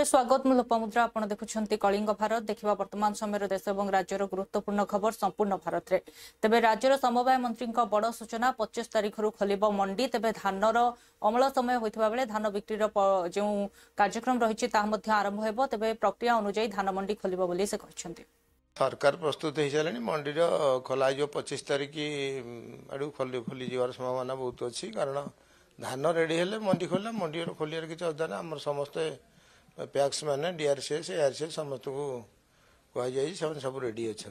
खबर स्वागत मु लोपामुद्रा आपण देखुछंती कलिंग भारत देखिबा वर्तमान समय देश और राज्यर गुरुत्वपूर्ण खबर संपूर्ण भारत रे तेबे राज्यर समवाय मंत्री बड़ सूचना 25 तारिख रु खोलिबो मंडी तेबे धानर अमल समय होइतबा बेले धान बिक्रीर जो कार्यक्रम रहिछि ता मध्ये आरंभ हेबो तेबे प्रक्रिया अनुसार धान मंडी खोलिबो बोली से कहछंती। सरकार प्रस्तुत हो सारे मंडी खोल 25 तारिख आड़ खोली जीवार संभावना बहुत अच्छी कारण धान रेडी हेले मंडी खोल मंडी खोलियार किसी अदा ना आम समस्ते पैक्स मैंने डीआरसीएस एआरसीएस समस्त को कहुई सब रेडी अच्छा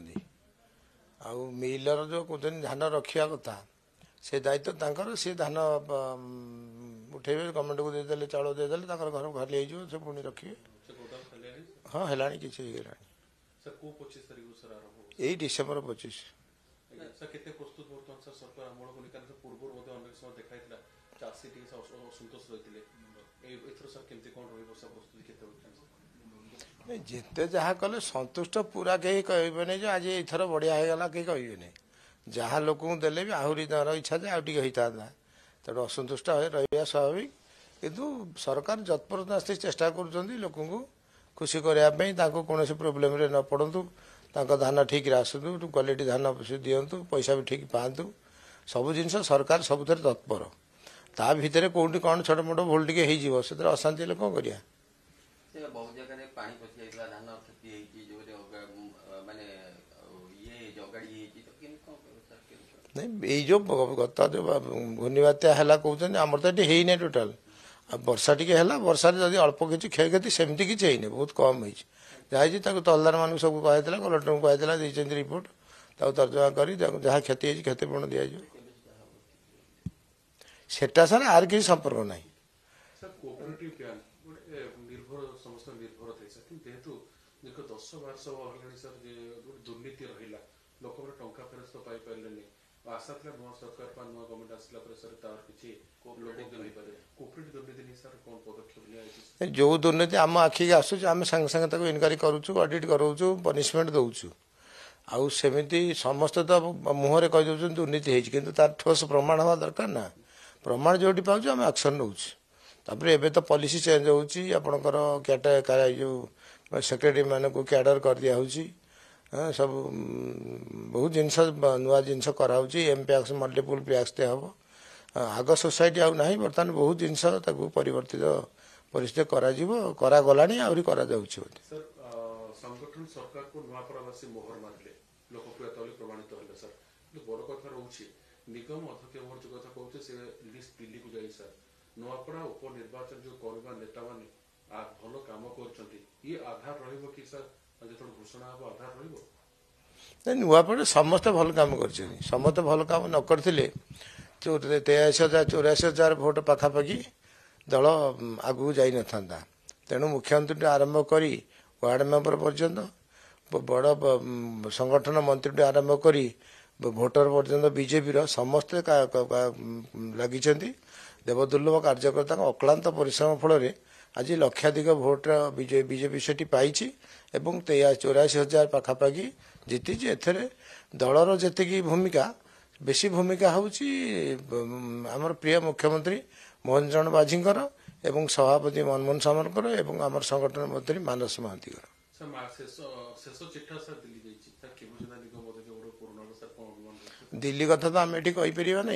मिलर जो कहते धान रखा कथा से दायित्व तांकर सी धान उठेबे गवर्नमेंट को देदेले चाउल देदेले घर खाली हो पुणी रखिए। हाँ है किसी यही डिसेम्बर 25 जिते जहाँ कले संतुष्ट पूरा कहीं कहबे जो आज एथर बढ़िया होगा कहीं कहबे जहाँ लोक देले भी आहरी इच्छा जे आउटे होता तेणु असंतुष्ट रहा स्वाभाविक किंतु सरकार जत्परदस्ती चेष्टा कर लोक खुशी करने कौन प्रोब्लेम न पड़तु धान ठीक आसतु क्वालिटी धान दिंतु पैसा भी ठीक पातु सब जिन सरकार सब तत्पर ता भितर कौटी कौन छोट मोट भूल टे हो अशांति हेल्ले कौन कर नहीं जो गत जो घूर्णी बात्या है कहते आमर तो ये है टोटाल वर्षा टी है वर्षा जब अल्प किसी क्षयक्षति सेमती किसी है बहुत कम होती तहलदार मान सब कहला कलेक्टर को कहला देखते रिपोर्ट तर्जमा कर जहाँ क्षति क्षतिपूर्ण दि सेटा सर आर किसी संपर्क ना जो दुर्नीति आम आखिक आसूँ आम संगे संगे इनक्वारी करुचु ऑडिट कराऊँ पनिशमेंट दौचु आउ सेमिति समस्ते तो मुहर कहीदे दुर्नीति है कि तार ठोस प्रमाण हवा दरकार ना प्रमाण जो पाऊँ आम एक्शन नौपर एवं तो पॉलिसी चेंज होपणकर जो सेक्रेटरी मान को कैडर कर दिया सब बहुत जिनस नुआ जिनस कराऊँगी एम पैक्स मल्टीपुल पैक्स हम आग सोसाइटी आउ ना बर्तमान बहुत जिनस परिवर्तित परिस्थिति करागला आहरी करा संगठन सरकार को नुआपड़ावासी मोहर मारे लोकप्रियता प्रमाणित है सर बड़ कथा रोचे निगम अध्यक्ष जो कथा कहते से लिस्ट दिल्ली को जाए सर नुआपड़ा उपनिर्वाचन जो करवा नेता मैंने भल कम कर आधार रही सर जो घोषणा हम आधार रही नुआपड़े समस्ते भल कम कर समस्ते भल कम न करते 83,000 भोट पाखापाखि दल आगू जाई न था तेणु मुख्यमंत्री आरंभ करी वार्ड मेंबर पर्यंत बड़ संगठन मंत्री आरंभ करी भोटर पर्यंत बीजेपी समस्ते लगी देवदुर्लभ कार्यकर्ता अक्लांत परिश्रम फल आज लक्षाधिक भोट बीजेपी से पाई 83,000 पाखापाखि जीति एथरे दलर जी भूमिका बेसी भूमिका हूँ आमर प्रिय मुख्यमंत्री मोहन चरण बाजीकर एवं सभापति मनमोहन सामरकर एवं आमर संगठन मंत्री मानस महांती दिल्ली कथा तो आम ये कहीपर ना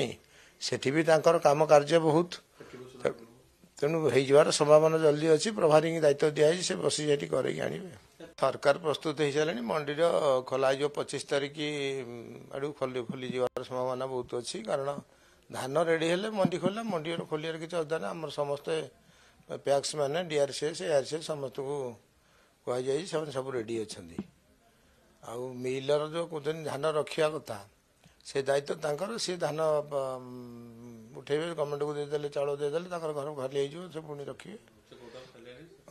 सेठी भी काम कार्य बहुत तेणु हो संभावना जल्दी अच्छी प्रभारी दायित्व दिखाई से बसी जाटी कर सरकार प्रस्तुत हो सारे मंडी खोल 25 तारिख आड़ खोली जीवार संभावना बहुत अच्छी कारण धान रेडी हेले मंडी खोल मंडी खोलियार किसी अदा ना आम समस्ते पैक्स मैंने डीआरसीएस एआरसीएस समस्त को कहुई सब रेडी अच्छा मिलर जो कहते धान रखा कथा से दायित्व तांकर सी धान उठेबे गवर्नमेंट को देदेले चाउल देदेले घर खाली हो पुणी रखिए।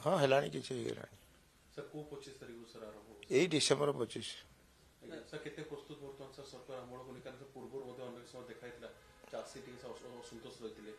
हाँ है किसी यही डिसेम्बर 25 असंतोष रही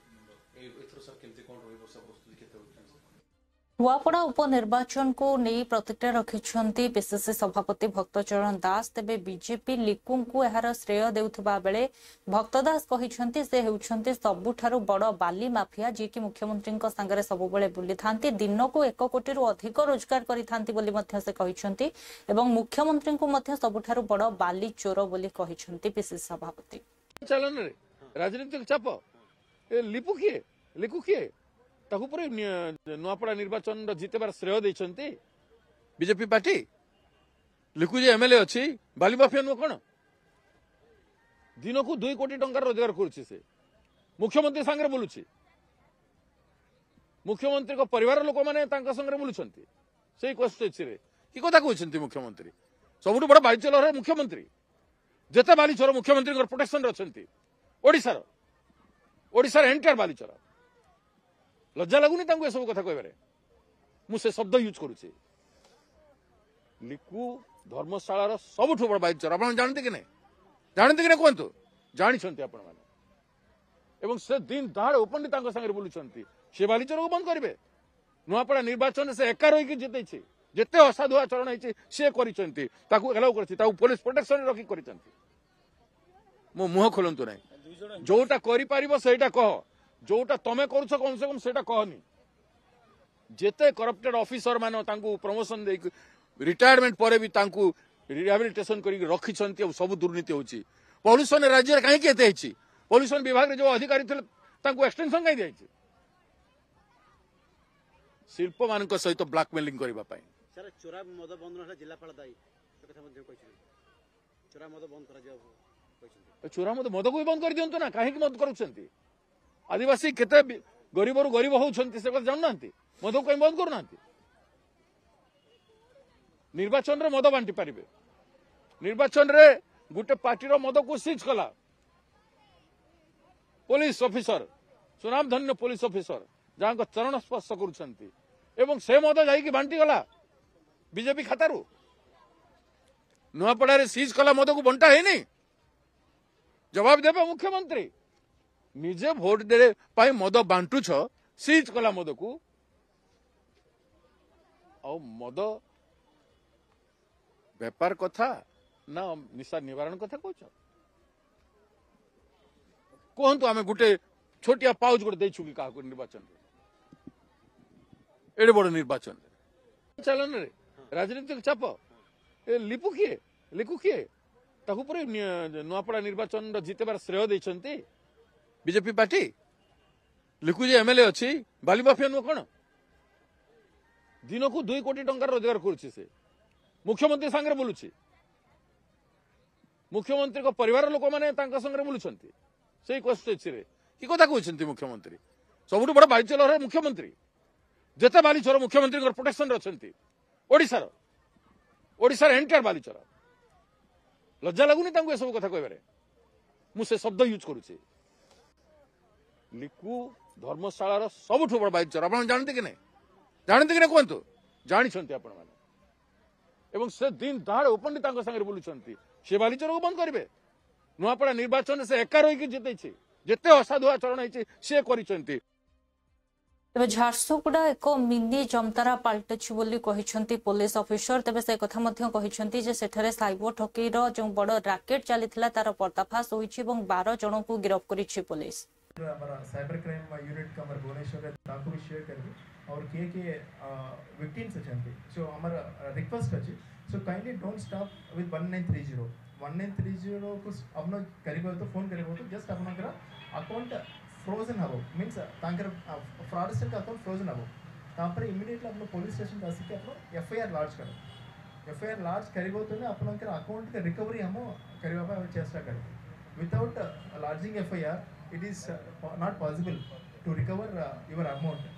नुआपड़ा उपनिर्वाचन को नहीं प्रतिक्रिया रखिंट पीसीसी सभापति भक्तचरण दास तेबे बीजेपी लिकु को यार श्रेय देउथिबा बेले भक्त दास कहिसेंति से हेउछंति सबुठारु बड़ बाली माफिया जी की मुख्यमंत्री संगे सबुबले बुली थांती दिन को 1 कोटी रु अधिक रोजगार करिथांती बोली मध्य से कहिसेंति एवं मुख्यमंत्री को मध्य सबुठारु बड़ बाली चोर बोली कहिसेंति पीसीसी सभापति चलन रे राजनीतिक चाप ए लिकु किए ताकू पर नुआपड़ा निर्वाचन जितेबार श्रेय देइछंती बीजेपी पार्टी लिकु जे एमएलए अछि बाली माफिया नु कोन दिन को 2 कोटी टंका रोजगार करूछि से मुख्यमंत्री संगे बोलुछि मुख्यमंत्री को परिवार लोक माने तांका संगे बोलुछंती सेही कष्ट रे की कथा कहउछंती मुख्यमंत्री सबुठु बड़ बालिचलर मुख्यमंत्री जेते बालिचर मुख्यमंत्री प्रोटेक्शन रछंती ओडिशार एंटायर बालिचर लज्जा लगुनि तांको सब कथा कहबारे मु से शब्द यूज करूछि लिकु धर्मशाला सबुठु बड़ बालिचर आपण जानते कि नहीं कहतु जानी आपण मैंने एवं से दिन दहाड़े ओपनली तांको संगे बोलुछंती से बालिचर को बंद करिवे नुआपड़ा निर्वाचन से एका रही जितेछि जेते असाधु आचरण होइछि से करिसंती ताकू एलाउ करछि ताकू पुलिस प्रोटेक्शन रखी करिसंती मो मुह खोलंतु नहीं जोटा करि पारिबो सेटा कह जोटा तमे करूछ कम से कम सेटा कहनी जेते करप्टेड ऑफिसर मान तांकू प्रमोशन दे रिटायरमेंट पर भी तांकू रिहैबिलिटेशन करी रखी सब दुर्नीति होची पॉल्यूशन राज्य कहीं केते होची पॉल्यूशन विभाग रे जो अधिकारी थे तांकू एक्सटेंशन कहीं दिया शिल्प मान सहित ब्लैकमेलिंग करबा पई सर चोरा मद बंद रहला जिल्लापाल दाई से कथा मध्ये कहिछि चोरा मद बंद करा जाव कहिछि चोरा मद को भी बंद कर दियंतु ना काहे कि मद करूछंती आदिवासी केते गरीब रु गरीब होउछंती से कथा जाननांती मद को बंद करूनांती निर्वाचन रे मद बांटी पारिबे निर्वाचन रे गुटे पार्टी रो मद को सीज कला पुलिस ऑफिसर सुनाम धन्य पुलिस ऑफिसर जहां को चरण स्पर्श करूछंती एवं से मद जाई कि बांटी गला बीजेपी खातारू नुआपड़ा रे सीज कला मद को बंटा है नहीं जवाब देबे मुख्यमंत्री निजे भोट दे पाई मद बांटू छ सीज कला मद को आ मद व्यापार कथा ना निशा निवारण कथा कहछ कहतु आम गोटे छोटिया पाउच गोटे देछु कि काहा निर्वाचन एडे बड़ निर्वाचन चलन रे राजनीतिक चाप ए लिकु किए ताकू पर नुआपड़ा निर्वाचन जितेबार श्रेय देइछंती बीजेपी पार्टी लिकु जे एमएलए अछि बाली माफिया नु कोन दिन को 2 कोटी टंका रोजगार करूछि से मुख्यमंत्री संगे बोलुछि मुख्यमंत्री को परिवार लोक माने तांका संगे बोलुछंती सेही कष्ट रे की कथा कहउछंती मुख्यमंत्री सबुठु बड़ बालिचलर मुख्यमंत्री जेते बालिचर मुख्यमंत्री प्रोटेक्शन रछंती ओडिशार एंटायर बालिचर लज्जा लगुनि तांको सब कथा कहबारे मु से शब्द यूज करूछि लिकु धर्मशाला सबुठु बड़ बालिचर आपण जानते कि नहीं कहतु जानी आपण मैंने एवं से दिन दहाड़े ओपनली तांको संगे बोलुछंती से बालिचर को बंद करिवे नुआपड़ा निर्वाचन से एका रही जितेछि जेते असाधु आचरण होइछि से करिसंती तेज झारसुगुड़ा एक मिनी जमतारा पलटिछि बोली कहिसंती पुलिस ऑफिसर तेज से कथा मध्य कहिसंती जे सेठारे साइबर ठकीर जो बड़ राकेट चलीथिला तार पर्दाफाश होइछि एवं 12 जन को गिरफ्त करिछि पुलिस हमारा साइबर क्राइम यूनिट का हमारे भुवनेश्वर ताकू भी शेयर करबी और के विक्टिम्स अछंती सो हमारा रिक्वेस्ट अछि so kindly don't stop with 1930 को अपनो करिबो तो फोन करिबो तो जस्ट अपनकर अकाउंट फ्रोजन हबो मींस तांकर फ्रॉडस्टर का अकाउंट फ्रोजन हबो तापर इमीडिएटली अपनो पुलिस स्टेशन का आसी के अपनो एफआईआर लॉन्च करो एफआईआर लॉन्च करिबो तो ने अपनकर अकाउंट के रिकवरी हम करिबा पा चेष्टा करिबो without launching FIR it is not possible to recover your amount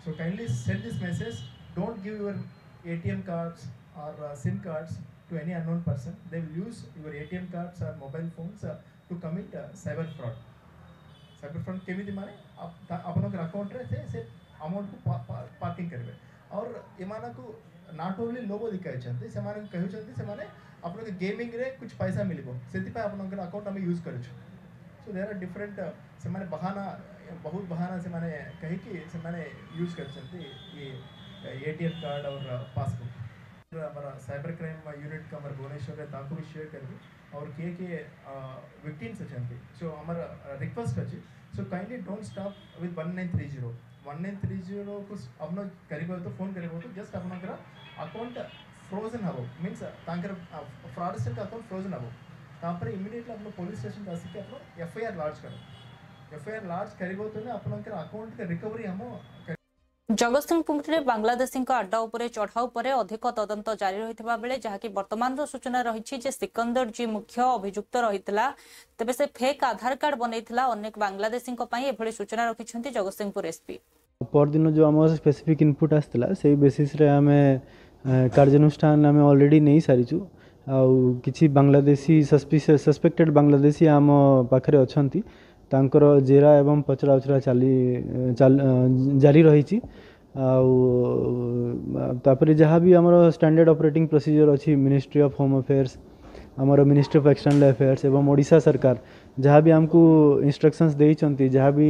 so kindly send this message don't give your ATM cards or SIM cards to any unknown person they will use your ATM cards or mobile phones to commit cyber fraud केमिति माने आपनकर account रे से amount को parking करबे और एमाना को not only लोगो दिखाइ छथि से माने कहउ छथि से माने आपन के गेमिंग रे कुछ पैसा मिलबो सेति पे आपनकर अकाउंट हम यूज करै छ सो देयर आर डिफरेंट से माने बहाना बहुत बहाना से मैंने कही कि से मैंने यूज कर ये ATM कार्ड और पासबुक हमारा साइबर क्राइम यूनिट का हमारे भुवनेश्वर रे ताकू भी शेयर करबी और के विक्टिम्स अछंती सो हमारा रिक्वेस्ट अछि so kindly don't stop with 1930 को अपनो करिबो तो फोन करिबो तो जस्ट अपनकर अकाउंट फ्रोजन हबो मींस तांकर फ्रॉडस्टर का अकाउंट फ्रोजन हबो तापर इमीडिएटली अपनो पुलिस स्टेशन आसी के अपनो FIR लॉन्च करो FIR लॉन्च करिबो तो ने अपनकर अकाउंट के रिकवरी हमो जगतसिंहपुर बांग्लादेशी अड्डा उपरे चढ़ाऊ पर अधिक तदंत जारी रही बेले जहाँकि वर्तमान सूचना रही सिकंदर जी मुख्य अभियुक्त रही तेबे से फेक आधार कार्ड बनईला अनेक बांग्लादेशी एभली सूचना रखिंट जगतसिंहपुर SP परदिन जो आम स्पेसिफिक इनपुट आसला से बेसिस रे आमे कार्यानुष्ठान आमे ऑलरेडी नहीं सारिचु किछि बांग्लादेशी सस्पेक्टेड बांग्लादेशी आम पाखरे अछंती तांकर जेरा एवं पचरा उचरा जारी रही तापरे जहाँ भी आमर स्टैंडर्ड ऑपरेटिंग प्रोसीजर अच्छी मिनिस्ट्री ऑफ होम अफेयर्स आमर मिनिस्ट्री ऑफ एक्सटर्नल अफेयर्स एवं ओडिशा सरकार जहाँ भी आमको इंस्ट्रक्शंस देइचंती जहाँ भी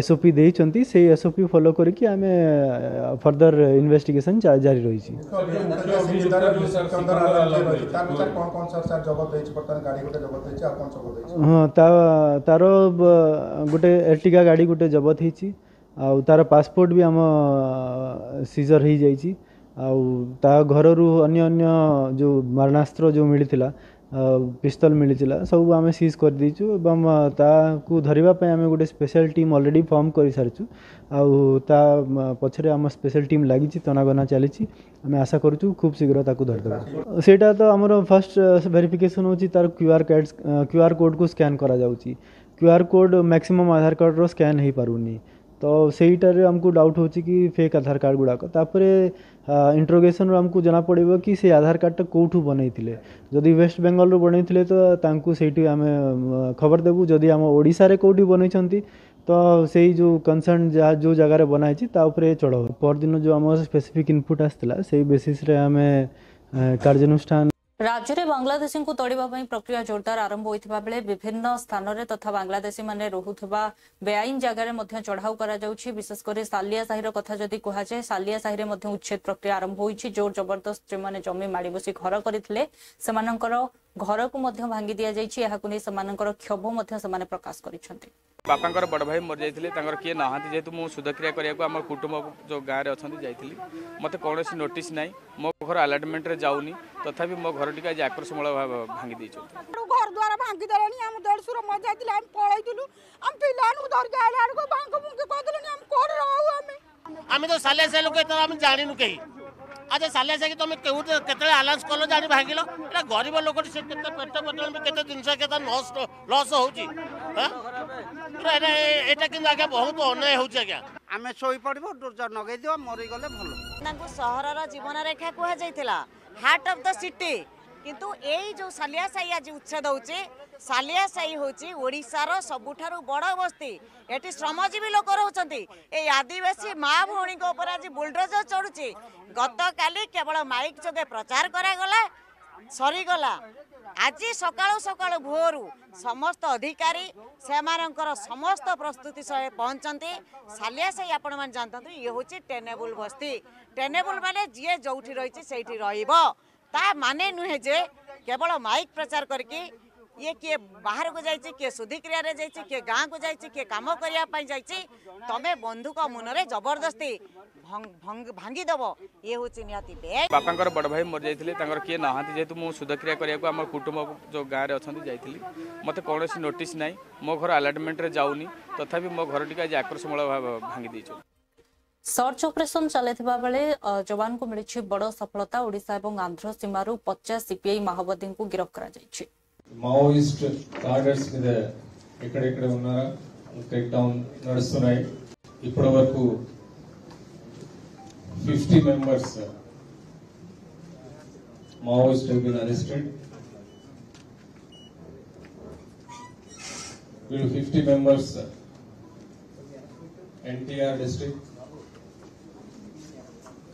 SOP देइचंती से SOP फॉलो करके आमे फर्दर इन्वेस्टिगेशन जारी रही छी हाँ तार गोटे एर्टिगा गाड़ी गोटे जबत होती तार पासपोर्ट भी आम सीजर हो जाइए ता घर अन्य अन्य जो मारणास्त्र जो मिलता पिस्तल मिलता सब आम सीज कर दीचु एवं ताकू धरवाई आम गोटे स्पेशल टीम ऑलरेडी फॉर्म कर सारी ता पछरे आम स्पेशल टीम लगी तनागना चली आम आशा करूँ खूब शीघ्र ताकू धरदेबा सेटा तो आमर फर्स्ट वेरिफिकेशन होची तार QR कोड को स्कैन करा जाउची QR कोड मैक्सिमम आधार कार्ड रो स्कैन हो पारुनी तो सेटारे हमको डाउट होची कि फेक आधार कार्ड गुड़ाक तापरे इंट्रोगेशन हमको जना पड़ो कि से आधार कार्ड कौटू बनईले जदि वेस्ट बेंगल रू बनईले तो तांकू सेठी आमे खबर देबू जदि आम ओडिशा रे कौटी बनईचंती तो से जो कंसर्न जो जगार बनाई ताऊपर चढ़ाऊ परदिन जो आम स्पेसिफिक इनपुट आसला से बेसिस रे आमे कार्यानुष्ठान राज्य में बांग्लादेशी को तोड़िबा प्रक्रिया जोरदार आरंभ होइथिबा बेले विभिन्न स्थान रे तथा बांग्लादेशी माने रहुथबा बेआईन जगार मध्ये चढ़ाऊ करा जाउछि विशेषकर सालिया साहिर कथा जदि कहा जाए सालिया साहिर मध्ये उच्छेद प्रक्रिया आरंभ होइछि जोर जबरदस्त जे माने जमी माड़ी बसी घर करथिले सेमानकर घर को मध्ये भांगी दिया जाइछि एहाकु नै सेमानकर क्षोभ मध्ये सेमाने प्रकाश करिसथि बापांकर बड़ भाई मर जाइए किए नहांती जेहेतु मुझे सुधक्रिया करने आम कुटुंब जो गाँव में अच्छा जाइली मत कौन नोटिस ना मो घर आलाटमेंट रे जाऊनी तथापि मो घर टी आज आक्रोशमूल भांगी दे घर द्वारा भांगी देलानी हम देढ़सुर मजा दिला हम पळैतिलु हम पिलानु धर के आला को भांग मुंगे कहदेलनी हम कोर रहू हम तो साले से लोग तो हम जानिनु केही अच्छा साले से तुम केते आलांस कल जानी भागिल एटा गरीब लोक से केते पेट पटल में केते जिनस केते लॉस होउची एटा कि आज्ञा बहुत अन्याय होउची आज्ञा आमे सोई पड़बो नगै दियो मरि गले भलो तांको शहरर जीवन रेखा कुहा जाइथिला हार्ट ऑफ द सिटी किंतु एई जो सालिया साई आज उच्छेद होउची सालिया साई होउची ओडिशार सबुठारु बड़ बस्ती एटी श्रमजीवी लोक रहउचंती ए आदिवासी माँ भौणी को ऊपर आज बुलडोजर चढ़ुची गत काली केवल माइक जोगे प्रचार करा गला सरी गला आज सकाळु सकाळु भोरु समस्त अधिकारी सेमानकर समस्त प्रस्तुति सह पहुंचती सालिया साई आपण मान जानतु ये होची टेनेबल बस्ती टेनेबल माने जे जोठी रहिची सेठी रहिबो ता माने नुहे जे केवल माइक प्रचार करके ये किए बाहर को जाइए किए शुद्धिक्रिया जाइए किए गाँव को जाइए किए कम करने जाइए तमें बंधुक मुनरे जबरदस्ती भांगी दब ये हूँ निहाती बेग बापांकर बड़ भाई मर जाइए किए नहांती जेहेतु मुझे सुधक्रिया करने आम कुटुंब जो गाँव में अच्छा जाइली मत कौन नोटिस ना मो घर आलाटमेंट रे जाऊनी तथापि मो घर टी आज आक्रोशमूल भांगी दे सर्च ऑपरेशन चलैथिबा बेले जवान को मिली बड़ सफलता ओडिशा और आंध्र सीमारू 50 CPI माओवादी को गिरफ्त करा जायछि మావోయిస్ట్ టార్గెట్స్ మీద ఎక్కడెక్కడ ఉన్నారా టేక్ డౌన్ నడుస్తున్నాయి ఇప్పటి వరకు 50 members Maoist have been arrested వీళ్ళు 50 members NTR district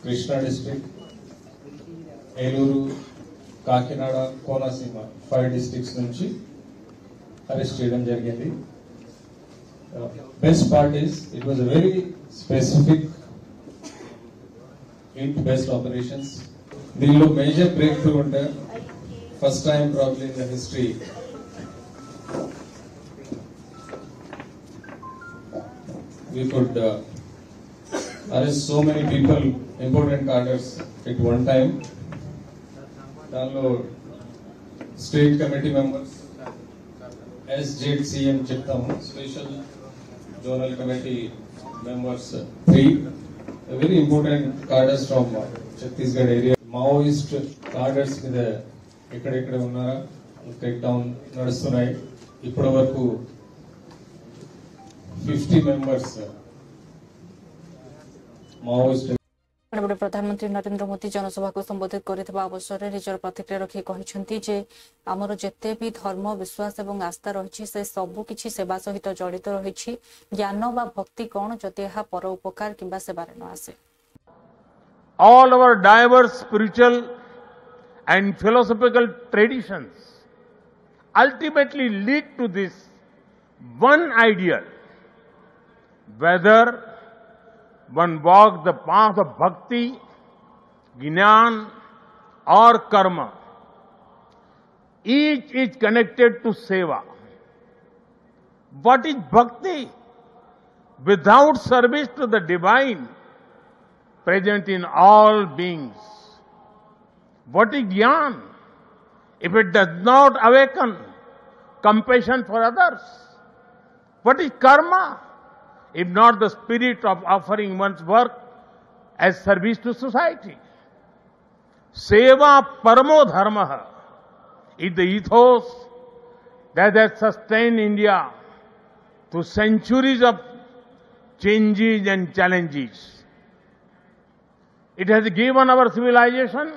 Krishna district Eluru Kakinada Konaseema 5 districts నుంచి అరెస్ట్ చేయడం జరిగింది Best part is it was a very specific int-based operations. దీనిలో మేజర్ బ్రేక్ త్రూ ఉంటే first time probably in the history we could arrest so many people, important cadres at one time. దానిలో state committee members SJCM చెప్తాము, special zonal committee members 3, very important cadres from Chhattisgarh area. Maoist కార్డర్స్ మీద ఎక్కడెక్కడ ఉన్నారా take down నడుస్తున్నాయి. ఇప్పటి వరకు 50 members Maoist. प्रधानमंत्री नरेंद्र मोदी जनसभा को संबोधित करथिबा अवसर रे निजर प्रतिक्रिया रखी कहिसेंती जे हमर जते भी धर्म विश्वास एवं आस्था रहिछि से सब किछि सेवा सहित जड़ित रहिछि. ज्ञान वा भक्ति कोन जते हा पर उपकार किबा सेवा रे न आसे. All our diverse spiritual and philosophical traditions ultimately lead to this one ideal. Whether one walks the path of bhakti, jnana or karma, each is connected to seva. What is bhakti? Without service to the divine present in all beings. What is jnana? If it does not awaken compassion for others. What is karma? If not the spirit of offering one's work as service to society. Seva paramo dharma is the ethos that has sustained India through centuries of changes and challenges. It has given our civilization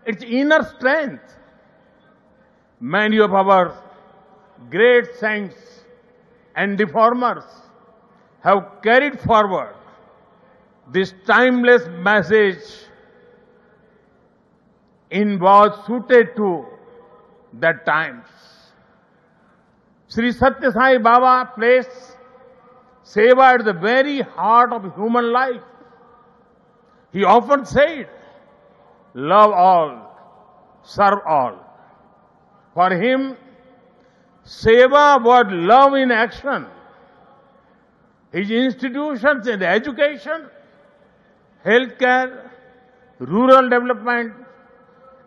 its inner strength. Many of our great saints and reformers have carried forward this timeless message in was suited to the times. Sri Satya Sai Baba placed seva at the very heart of human life. He often said, love all, serve all. For him, seva was love in action. His institutions in education, healthcare, rural development,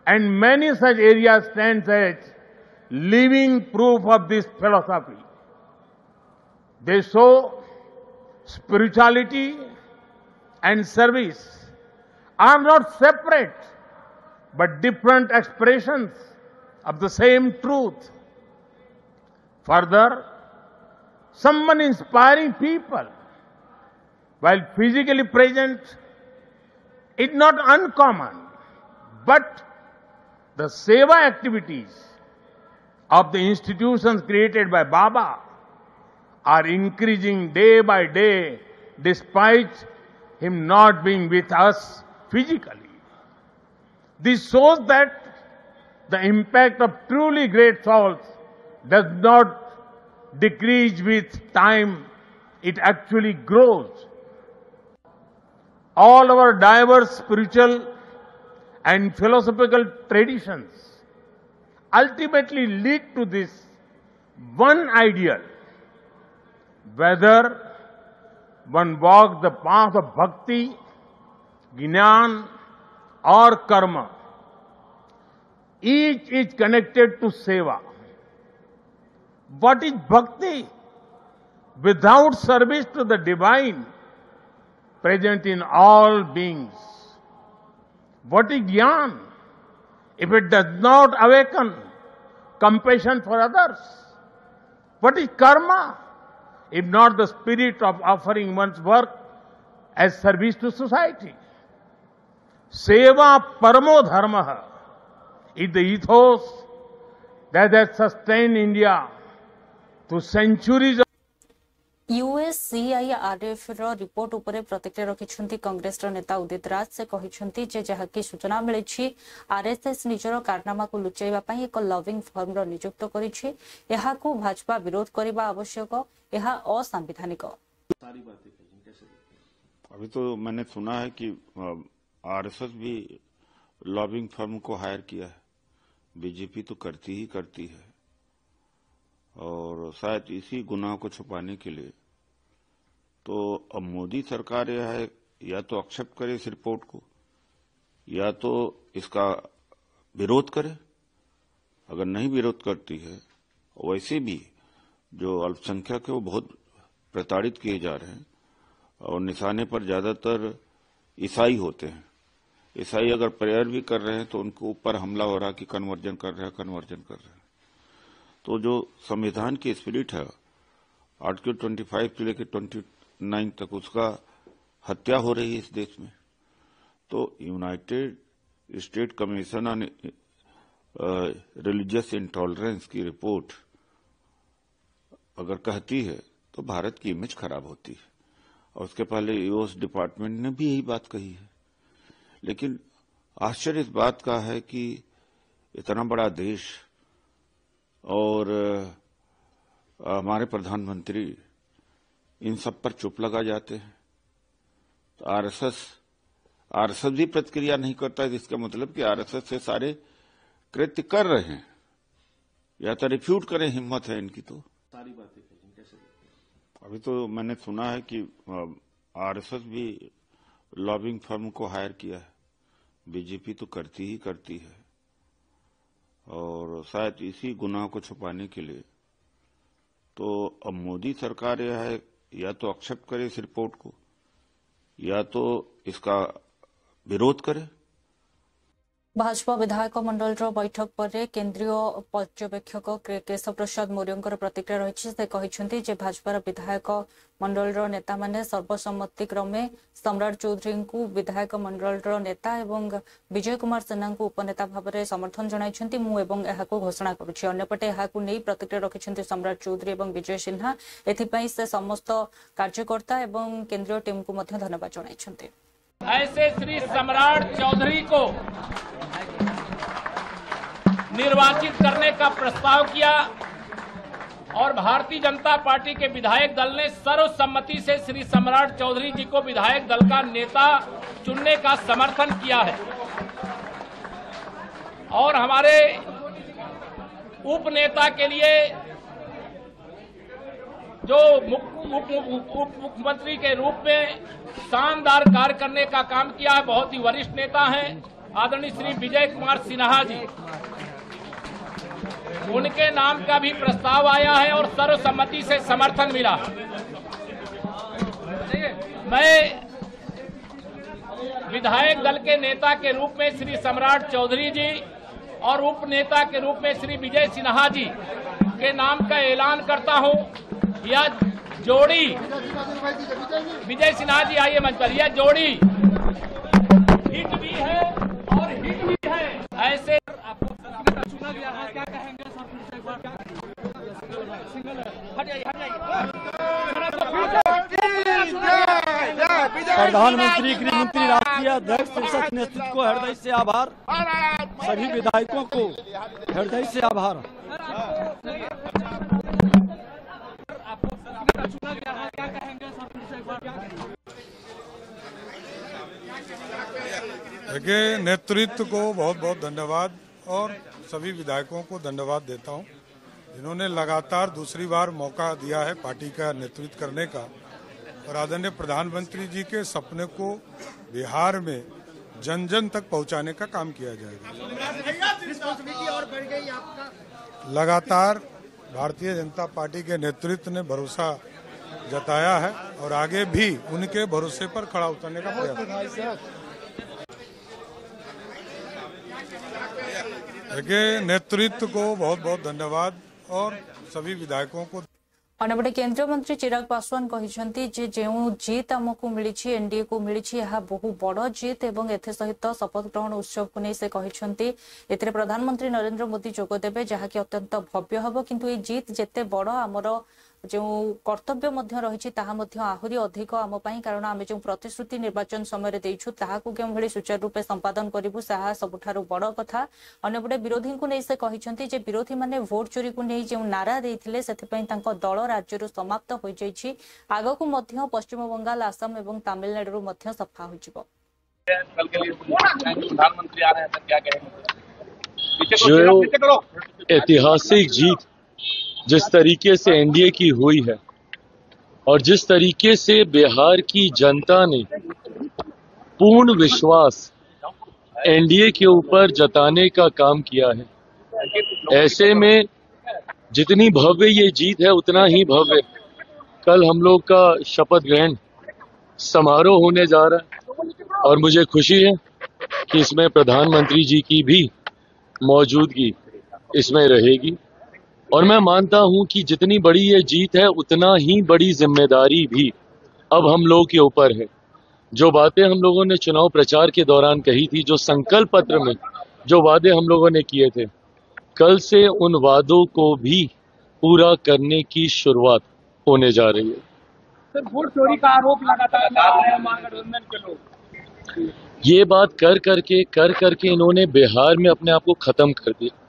and many such areas stand as living proof of this philosophy. They show spirituality and service are not separate, but different expressions of the same truth. Further, someone inspiring people while physically present is not uncommon, but the seva activities of the institutions created by Baba are increasing day by day despite him not being with us physically. This shows that the impact of truly great souls does not decrease with time, it actually grows. All our diverse spiritual and philosophical traditions ultimately lead to this one ideal. Whether one walks the path of bhakti, jnana or karma, each is connected to seva. What is bhakti? Without service to the divine present in all beings. What is jnana? If it does not awaken compassion for others. What is karma? If not the spirit of offering one's work as service to society. Seva paramo dharma is the ethos that has sustained India through centuries of तेबे सीआईआरएफ report उपरे प्रतिक्रिया रखिछंती कांग्रेस नेता उदित राज। से कहिछंती जे जहाकी सूचना मिलिछि RSS निजर कारनामा को लुचाइबा पई एक लविंग फर्म रो नियुक्त करिछि। एहाकू भाजपा विरोध करबा आवश्यक, एहा असंवैधानिक। अभी तो मैंने सुना है कि आरएसएस भी लॉबिंग फर्म को हायर किया है। बीजेपी तो करती ही करती है और शायद इसी गुनाह को छुपाने के लिए तो अब मोदी सरकार यह है या तो एक्सेप्ट करे इस रिपोर्ट को या तो इसका विरोध करे। अगर नहीं विरोध करती है, वैसे भी जो अल्पसंख्यक है वो बहुत प्रताड़ित किए जा रहे हैं और निशाने पर ज्यादातर ईसाई होते हैं। ईसाई अगर प्रेयर भी कर रहे हैं तो उनके ऊपर हमला हो रहा कि कन्वर्जन कर रहे हैं। तो जो संविधान की स्पिरिट है आर्टिकल 25 से लेकर 29 तक, उसका हत्या हो रही है इस देश में। तो United state commission on religious intolerance की रिपोर्ट अगर कहती है तो भारत की इमेज खराब होती है और उसके पहले यूएस डिपार्टमेंट ने भी यही बात कही है। लेकिन आश्चर्य इस बात का है कि इतना बड़ा देश और हमारे प्रधानमंत्री इन सब पर चुप लगा जाते हैं। तो आरएसएस भी प्रतिक्रिया नहीं करता है, इसका मतलब कि आरएसएस से सारे कृत्य कर रहे हैं या तो रिफ्यूट करें, हिम्मत है इनकी। तो सारी बातें कैसे अभी तो मैंने सुना है कि आरएसएस भी लॉबिंग फर्म को हायर किया है। बीजेपी तो करती ही करती है और शायद इसी गुनाह को छुपाने के लिए तो अब मोदी सरकार यह है या तो एक्सेप्ट करे इस रिपोर्ट को या तो इसका विरोध करे। भाजपा विधायक मंडल बैठक पर केंद्रीय पर्यवेक्षक केशव प्रसाद मौर्य प्रतिक्रिया रही। से कहते जे भाजपार विधायक मंडल नेता माने सर्वसम्मति क्रमे सम्राट चौधरी को विधायक मंडल नेता एवं विजय कुमार सेना को उपनेता भाव में समर्थन जनाइछंती। मु एवं एहाकू घोषणा करुछि। अन्यपटे एहाकू नै प्रतिक्रिया रखिछंती सम्राट चौधरी एवं विजय सिन्हा। एथिपई से समस्त कार्यकर्ता एवं केंद्रीय टीम को मध्य धन्यवाद जनाइछंती। ऐसे श्री सम्राट चौधरी को निर्वाचित करने का प्रस्ताव किया और भारतीय जनता पार्टी के विधायक दल ने सर्वसम्मति से श्री सम्राट चौधरी जी को विधायक दल का नेता चुनने का समर्थन किया है। और हमारे उपनेता के लिए जो उप मुख्यमंत्री के रूप में शानदार कार्य करने का काम किया है, बहुत ही वरिष्ठ नेता हैं आदरणीय श्री विजय कुमार सिन्हा जी, उनके नाम का भी प्रस्ताव आया है और सर्वसम्मति से समर्थन मिला। मैं विधायक दल के नेता के रूप में श्री सम्राट चौधरी जी और उप नेता के रूप में श्री विजय सिन्हा जी के नाम का ऐलान करता हूं। यह जोड़ी, विजय सिन्हा जी आइए मंच पर, यह जोड़ी हिट भी है और हिट भी है। ऐसे चुना गया है, क्या कहेंगे प्रधानमंत्री, गृहमंत्री, राष्ट्रीय अध्यक्ष, संसद नेतृत्व को हृदय से आभार। सभी विधायकों को हृदय से आभार। देखिए, नेतृत्व को बहुत बहुत धन्यवाद और सभी विधायकों को धन्यवाद देता हूं, जिन्होंने लगातार दूसरी बार मौका दिया है पार्टी का नेतृत्व करने का और आदरणीय प्रधानमंत्री जी के सपने को बिहार में जन जन तक पहुंचाने का काम किया जाएगा। लगातार भारतीय जनता पार्टी के नेतृत्व ने भरोसा जताया है और आगे भी उनके भरोसे पर खड़ा उतरने का प्रयास। देखिए, नेतृत्व को बहुत बहुत धन्यवाद और सभी विधायकों को। अन्यपटे केंद्रीय मंत्री चिराग पासवान कहते जे जो जीत आमको मिली एनडीए को मिली बहु बड़ जीत एवं एथे सहित शपथ ग्रहण उत्सव को नहीं से कहते प्रधानमंत्री नरेंद्र मोदी जोगदेवे जहाँकि अत्यंत भव्य हम किंतु ये जीत जेते बड़ आमर जो कर्तव्य मध्य रही आहरी अधिक आम कारण आम जो प्रतिश्रुति निर्वाचन समय देइछु ताहाकु केम भली सुचारू रूपे संपादन करिबु साहा सबुठारु बड़ कथा। अन्यपटे विरोधी को नहीं से कहिसंती जे विरोधी माने भोट चोरी को नहीं जो नारा देइथिले सेथिपई तांको दल राज्यरु समाप्त होई जाइछि आगकु मध्य पश्चिम बंगाल आसाम एवं तमिलनाडु मध्य सफा हो जिवो। कल के लिए प्रधानमंत्री आ रहे हैं, क्या कहेंगे? जो ऐतिहासिक जीत जिस तरीके से एनडीए की हुई है और जिस तरीके से बिहार की जनता ने पूर्ण विश्वास एनडीए के ऊपर जताने का काम किया है, ऐसे में जितनी भव्य ये जीत है उतना ही भव्य कल हम लोग का शपथ ग्रहण समारोह होने जा रहा है और मुझे खुशी है कि इसमें प्रधानमंत्री जी की भी मौजूदगी इसमें रहेगी और मैं मानता हूं कि जितनी बड़ी ये जीत है उतना ही बड़ी जिम्मेदारी भी अब हम लोग के ऊपर है। जो बातें हम लोगों ने चुनाव प्रचार के दौरान कही थी, जो संकल्प पत्र में जो वादे हम लोगों ने किए थे, कल से उन वादों को भी पूरा करने की शुरुआत होने जा रही है। सर, वोट चोरी का आरोप लगातार लगा रहे हैं महागठबंधन के लोग। ये बात कर करके इन्होंने बिहार में अपने आप को खत्म कर दिया।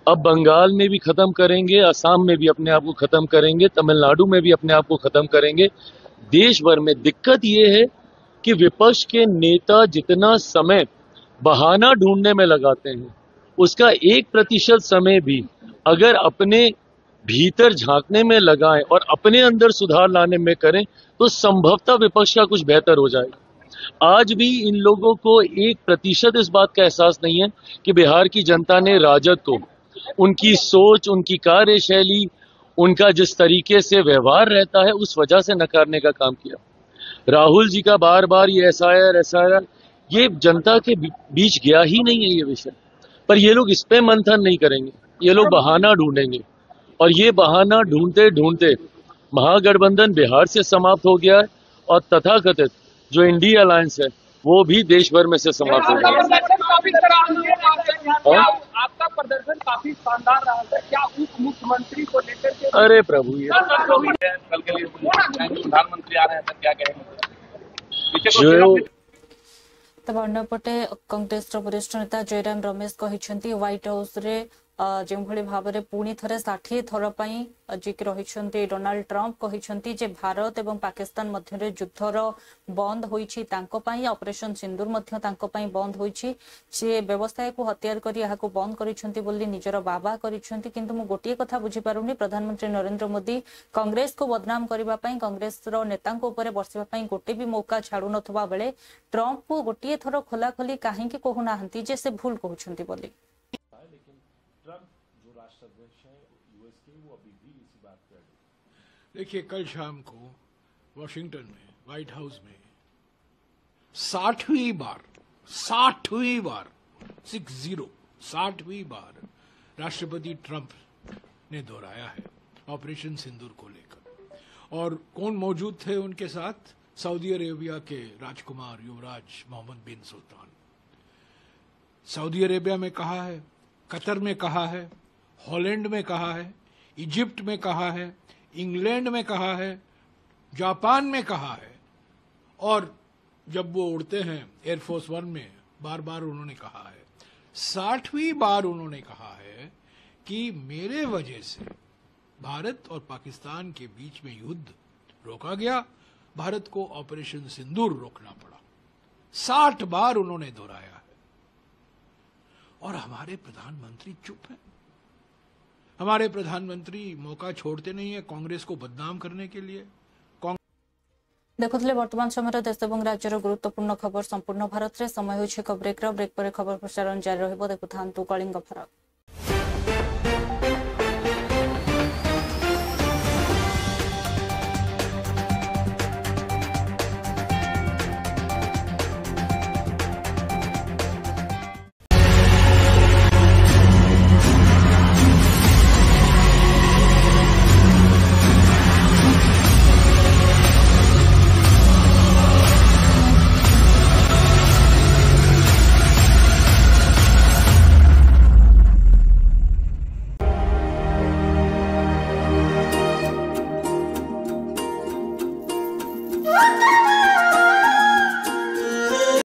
अब बंगाल में भी खत्म करेंगे, असम में भी अपने आप को खत्म करेंगे, तमिलनाडु में भी अपने आप को खत्म करेंगे। देश भर में दिक्कत ये है कि विपक्ष के नेता जितना समय बहाना ढूंढने में लगाते हैं उसका 1% समय भी अगर अपने भीतर झांकने में लगाएं और अपने अंदर सुधार लाने में करें तो संभवतः विपक्ष का कुछ बेहतर हो जाएगा। आज भी इन लोगों को 1% इस बात का एहसास नहीं है कि बिहार की जनता ने राजद को उनकी सोच, उनकी कार्यशैली, उनका जिस तरीके से व्यवहार रहता है उस वजह से नकारने का काम किया। राहुल जी का बार बार ये एसआईआर ये जनता के बीच गया ही नहीं है ये विषय, पर ये लोग इस पे मंथन नहीं करेंगे, ये लोग बहाना ढूंढेंगे और ये बहाना ढूंढते ढूंढते महागठबंधन बिहार से समाप्त हो गया है और तथाकथित जो इंडिया अलायंस है वो भी देश भर में से समाप्त हो गया है। आपका प्रदर्शन काफी शानदार रहा है, क्या उप मुख्यमंत्री को लेकर के? अरे प्रभु, ये कल के लिए प्रधानमंत्री आ रहे हैं, क्या कहेंगे? जो तब अन्यपटे कांग्रेस वरिष्ठ नेता जयराम रमेश कहते व्हाइट हाउस रे जो भाव में पुणी थे 60 थर जी रही डोनाल्ड ट्रंप कहते जे भारत एवं पाकिस्तान मध्य युद्धर बंद होईछि ऑपरेशन सिंदूर बंद होईछि से व्यवसाय को हत्यार कर बंद करिसेंति निजर बाबा करिसेंति। किंतु मु गोटे कथा बुझी पारुनी प्रधानमंत्री नरेंद्र मोदी कांग्रेस को बदनाम करबा पई कांग्रेस रो नेता ऊपर बरसिबा पई गोटे भी मौका छाड़ू नथबा बेले ट्रंप को गोटे थर खोला खोली काहे कि कहू नाहंती जे से भूल कहउछंती बोली। देखिए, कल शाम को वॉशिंगटन में व्हाइट हाउस में 60वीं बार राष्ट्रपति ट्रंप ने दोहराया है ऑपरेशन सिंदूर को लेकर। और कौन मौजूद थे उनके साथ? सऊदी अरेबिया के राजकुमार युवराज मोहम्मद बिन सुल्तान। सऊदी अरेबिया में कहा है, कतर में कहा है, हॉलैंड में कहा है, इजिप्ट में कहा है, इंग्लैंड में कहा है, जापान में कहा है और जब वो उड़ते हैं एयरफोर्स 1 में बार बार उन्होंने कहा है। 60वीं बार उन्होंने कहा है कि मेरे वजह से भारत और पाकिस्तान के बीच में युद्ध रोका गया, भारत को ऑपरेशन सिंदूर रोकना पड़ा। 60 बार उन्होंने दोहराया है और हमारे प्रधानमंत्री चुप हैं। हमारे प्रधानमंत्री मौका छोड़ते नहीं है कांग्रेस को बदनाम करने के लिए। देखुले वर्तमान समय देश और राज्यर गुरुत्वपूर्ण खबर संपूर्ण भारत में समय होछि ब्रेक पर खबर प्रसारण जारी रहिबो। देखुथांतु कलिंग भारत।